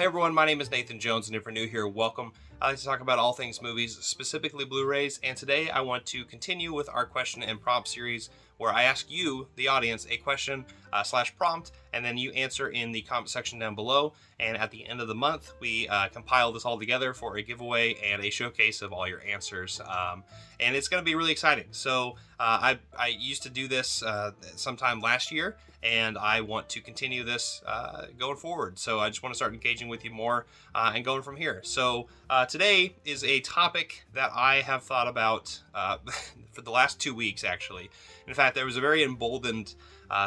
Hey everyone, my name is Nathan Jones, and if you're new here, welcome. I like to talk about all things movies, specifically Blu-rays, and today I want to continue with our question and prompt series where I ask you, the audience, a question slash prompt, and then you answer in the comment section down below, and at the end of the month, we compile this all together for a giveaway and a showcase of all your answers, and it's going to be really exciting. So I used to do this sometime last year, and I want to continue this going forward. So I just want to start engaging with you more and going from here. So today is a topic that I have thought about for the last 2 weeks, actually. In fact, there was a very emboldened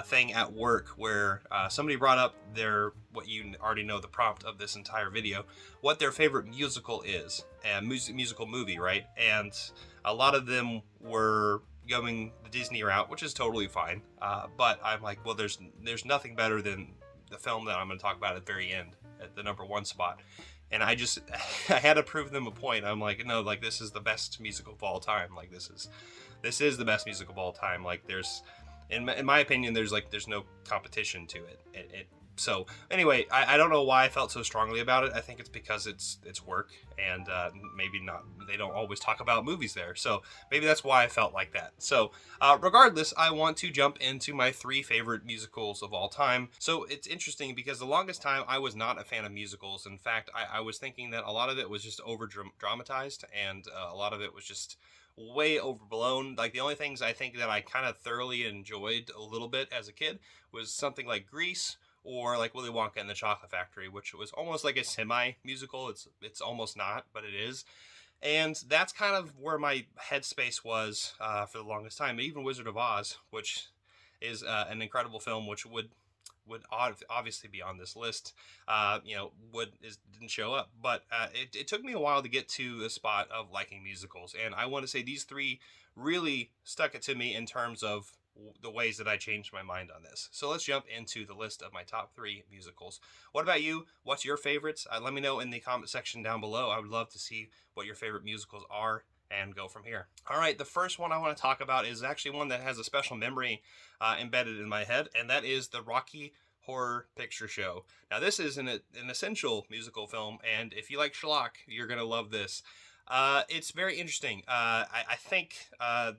thing at work where somebody brought up what you already know, the prompt of this entire video, what their favorite musical is, and musical movie, right? And a lot of them were going the Disney route, which is totally fine. But I'm like, well, there's nothing better than the film that I'm going to talk about at the very end, at the number one spot. And I had to prove them a point. I'm like, no, like this is the best musical of all time. Like this is the best musical of all time. Like there's, in my opinion, there's no competition to it. So anyway, I don't know why I felt so strongly about it. I think it's because it's work, and maybe not. They don't always talk about movies there, so maybe that's why I felt like that. So regardless, I want to jump into my 3 favorite musicals of all time. So it's interesting because the longest time I was not a fan of musicals. In fact, I was thinking that a lot of it was just over dramatized, and a lot of it was just way overblown. Like the only things I think that I kind of thoroughly enjoyed a little bit as a kid was something like Grease, or like Willy Wonka and the Chocolate Factory, which was almost like a semi-musical. It's almost not, but it is. And that's kind of where my headspace was for the longest time. Even Wizard of Oz, which is an incredible film, which would obviously be on this list, didn't show up. But it took me a while to get to the spot of liking musicals. And I want to say these 3 really stuck it to me in terms of the ways that I changed my mind on this. So let's jump into the list of my top 3 musicals. What about you? What's your favorites? Let me know in the comment section down below. I would love to see what your favorite musicals are and go from here. All right, the first one I want to talk about is actually one that has a special memory embedded in my head, and that is the Rocky Horror Picture Show. Now, this is an essential musical film, and if you like Schlock, you're going to love this. It's very interesting. I think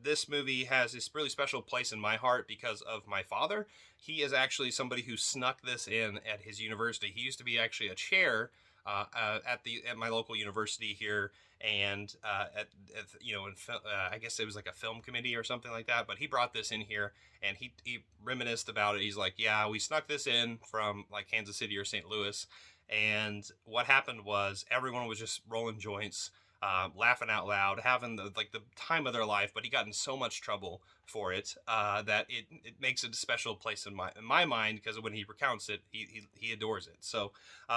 this movie has this really special place in my heart because of my father. He is actually somebody who snuck this in at his university. He used to be actually a chair at my local university here, and I guess it was like a film committee or something like that. But he brought this in here, and he reminisced about it. He's like, "Yeah, we snuck this in from like Kansas City or St. Louis." And what happened was everyone was just rolling joints, laughing out loud, having the time of their life. But he got in so much trouble for it that it makes it a special place in my mind, because when he recounts it, he adores it. So,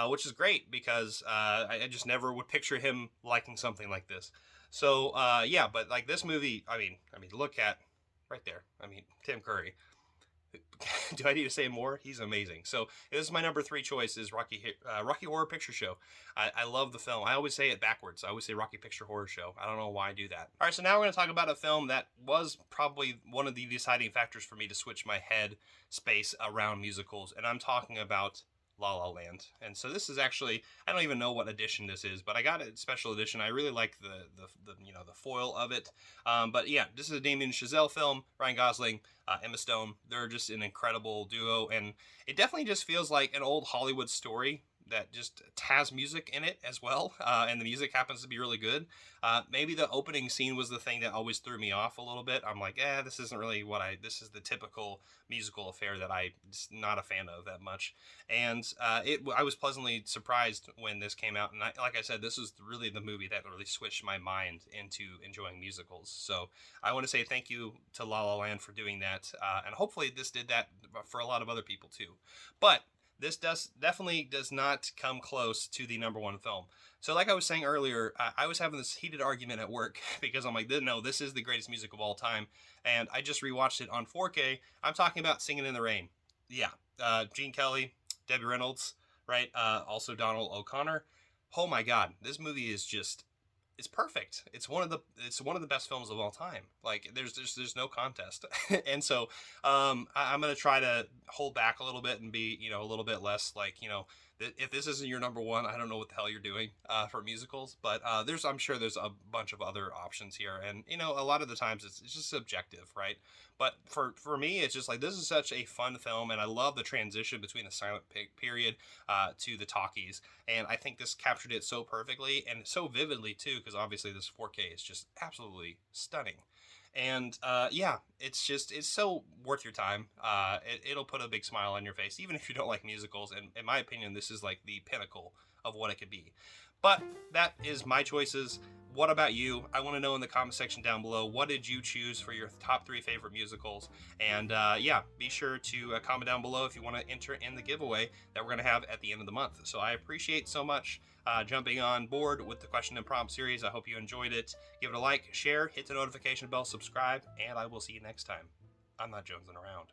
which is great because I just never would picture him liking something like this. So yeah, but like this movie, I mean, look at right there. I mean, Tim Curry. Do I need to say more? He's amazing. So this is my number 3 choice, is Rocky Horror Picture Show. I love the film. I always say it backwards. I always say Rocky Picture Horror Show. I don't know why I do that. All right, so now we're going to talk about a film that was probably one of the deciding factors for me to switch my head space around musicals, and I'm talking about La La Land. And so this is actually, I don't even know what edition this is, but I got a special edition. I really like the foil of it. But yeah, this is a Damien Chazelle film. Ryan Gosling, Emma Stone. They're just an incredible duo, and it definitely just feels like an old Hollywood story that just has music in it as well, and the music happens to be really good. Maybe the opening scene was the thing that always threw me off a little bit. I'm like, this isn't really this is the typical musical affair that I'm just not a fan of that much. And I was pleasantly surprised when this came out, and like I said, this was really the movie that really switched my mind into enjoying musicals. So I want to say thank you to La La Land for doing that, and hopefully this did that for a lot of other people too. But this definitely does not come close to the number 1 film. So like I was saying earlier, I was having this heated argument at work because I'm like, no, this is the greatest music of all time. And I just rewatched it on 4K. I'm talking about Singing in the Rain. Yeah, Gene Kelly, Debbie Reynolds, right? Also Donald O'Connor. Oh my God, this movie is just, it's perfect. It's one of the best films of all time. Like there's no contest. And so I'm gonna try to hold back a little bit and be a little bit less like if this isn't your number one, I don't know what the hell you're doing for musicals. But I'm sure there's a bunch of other options here, and a lot of the times it's just subjective, right? But for me, it's just like this is such a fun film, and I love the transition between the silent period to the talkies, and I think this captured it so perfectly and so vividly too, because obviously this 4K is just absolutely stunning. And yeah, it's so worth your time. It'll put a big smile on your face, even if you don't like musicals. And in my opinion, this is like the pinnacle of what it could be. But that is my choices. What about you? I want to know in the comment section down below, what did you choose for your top 3 favorite musicals? And yeah, be sure to comment down below if you want to enter in the giveaway that we're going to have at the end of the month. So I appreciate so much jumping on board with the question and prompt series. I hope you enjoyed it. Give it a like, share, hit the notification bell, subscribe, and I will see you next time. I'm not jonesing around.